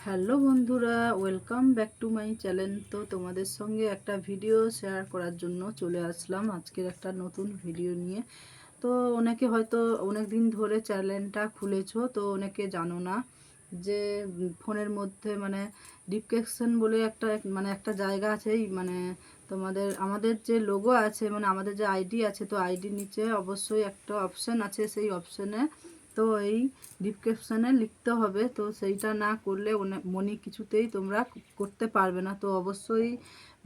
Hello বন্ধুরা, welcome back to my channel. তো তোমাদের সঙ্গে একটা ভিডিও শেয়ার করার জন্য চলে আসলাম আজকের একটা নতুন ভিডিও নিয়ে। তো অনেকে হয়তো অনেক দিন ধরে চ্যানেলটা খুলেছো, তো অনেকে জানো না যে ফোনের মধ্যে মানে ডিসক্রিপশন বলে একটা জায়গা আছে। আমাদের যে লোগো আছে, মানে আমাদের যে আইডি আছে, তো আইডির নিচে অবশ্যই একটা অপশান আছে। সেই অপশানে তো এই ডিসক্রিপশানে লিখতে হবে। তো সেইটা না করলে মনি কিছুতেই তোমরা করতে পারবে না। তো অবশ্যই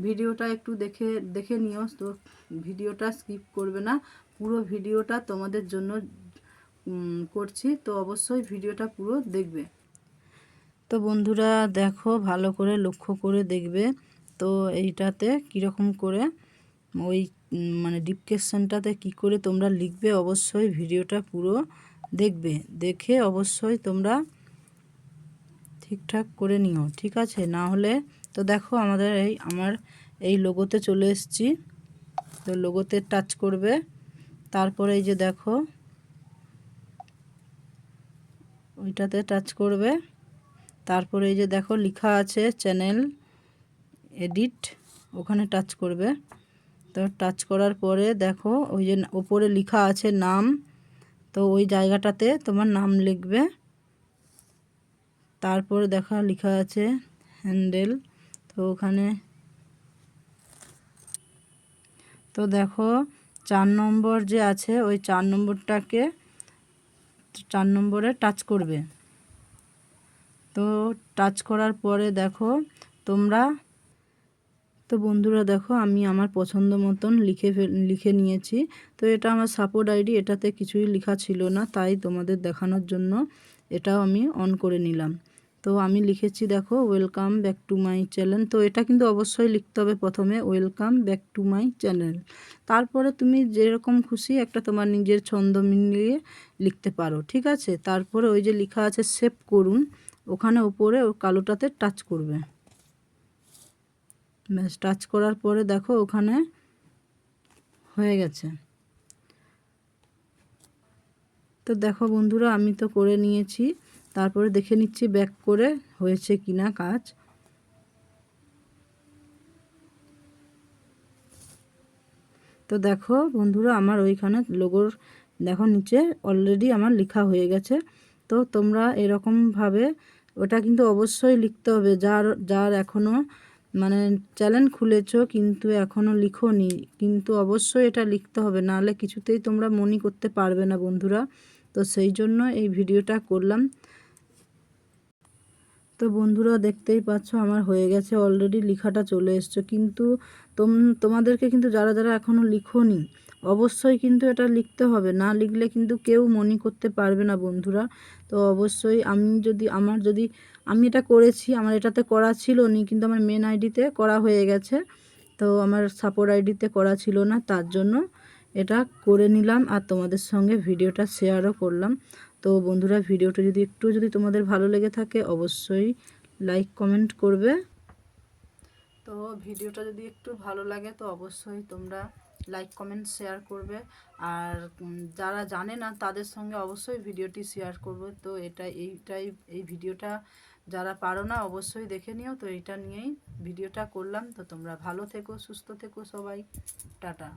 ভিডিওটা একটু দেখে দেখে নিও। তো ভিডিওটা স্কিপ করবে না, পুরো ভিডিওটা তোমাদের জন্য করছি। তো অবশ্যই ভিডিওটা পুরো দেখবে। তো বন্ধুরা দেখো, ভালো করে লক্ষ্য করে দেখবে। তো এইটাতে কীরকম করে ওই মানে ডিসক্রিপশনটাতে কি করে তোমরা লিখবে, অবশ্যই ভিডিওটা পুরো দেখবে। দেখে অবশ্যই তোমরা ঠিকঠাক করে নিও, ঠিক আছে? না হলে তো দেখো আমার এই লোগোতে চলে এসেছি। তো লোগোতে টাচ করবে, তারপরে এই যে দেখো ওইটাতে টাচ করবে, তারপরে এই যে দেখো লেখা আছে চ্যানেল এডিট, ওখানে টাচ করবে। তো টাচ করার পরে দেখো ওই যে ওপরে লেখা আছে নাম, তো ওই জায়গাটাতে তোমার নাম লিখবে। তারপরে দেখা লেখা আছে হ্যান্ডেল, তো ওখানে তো দেখো 4 নম্বর যে আছে, ওই 4 নম্বরে টাচ করবে। তো টাচ করার পরে দেখো তোমরা, তো বন্ধুরা দেখো আমি আমার পছন্দ মতন লিখে নিয়েছি। তো এটা আমার সাপোর্ট আইডি, এটাতে কিছুই লেখা ছিল না, তাই তোমাদের দেখানোর জন্য এটাও আমি অন করে নিলাম। তো আমি লিখেছি দেখো welcome back to my channel. তো এটা কিন্তু অবশ্যই লিখতে হবে প্রথমে, welcome back to my channel. তারপরে তুমি যেরকম খুশি একটা তোমার নিজের ছন্দ মিলিয়ে লিখতে পারো, ঠিক আছে? তারপরে ওই যে লেখা আছে সেভ করুন, ওখানে উপরে ও কালোটাতে টাচ করবে। ব্যাস, টাচ করার পরে দেখো ওখানে হয়ে গেছে। তো দেখো বন্ধুরা আমি তো করে নিয়েছি, তারপরে দেখে নিচ্ছি ব্যাক করে হয়েছে কিনা কাজ। তো দেখো বন্ধুরা আমার ওইখানে লোগোর দেখো নিচে অলরেডি আমার লেখা হয়ে গেছে। তো তোমরা এরকমভাবে ওটা কিন্তু অবশ্যই লিখতে হবে, যার যার এখনও মানে চ্যানেল খুলেছো কিন্তু এখনও লিখোনি, কিন্তু অবশ্যই এটা লিখতে হবে, নাহলে কিছুতেই তোমরা মনি করতে পারবে না বন্ধুরা। তো সেই জন্য এই ভিডিওটা করলাম। তো বন্ধুরা দেখতেই পাচ্ছ আমার হয়ে গেছে, অলরেডি লেখাটা চলে এসছে। কিন্তু তোমাদেরকে কিন্তু যারা যারা এখনও লিখোনি অবশ্যই কিন্তু এটা লিখতে হবে, না লিখলে কিন্তু কেউ মনি করতে পারবে না বন্ধুরা। তো অবশ্যই আমি এটা করেছি, আমার এটাতে করা ছিল নি, কিন্তু আমার মেন আইডিতে করা হয়ে গেছে। তো আমার সাপোর্ট আইডিতে করা ছিল না, তার জন্য এটা করে নিলাম আর তোমাদের সঙ্গে ভিডিওটা শেয়ারও করলাম। তো বন্ধুরা ভিডিওটা যদি তোমাদের ভালো লেগে থাকে অবশ্যই লাইক কমেন্ট করবে। তো ভিডিওটা যদি একটু ভালো লাগে তো অবশ্যই তোমরা লাইক কমেন্ট শেয়ার করবে। আর যারা জানে না তাদের সঙ্গে অবশ্যই ভিডিওটি শেয়ার করবে। তো এই ভিডিওটা যারা পারো না অবশ্যই দেখে নিও। তো এটা নিয়েই ভিডিওটা করলাম। তো তোমরা ভালো থেকো, সুস্থ থেকো সবাই, টাটা।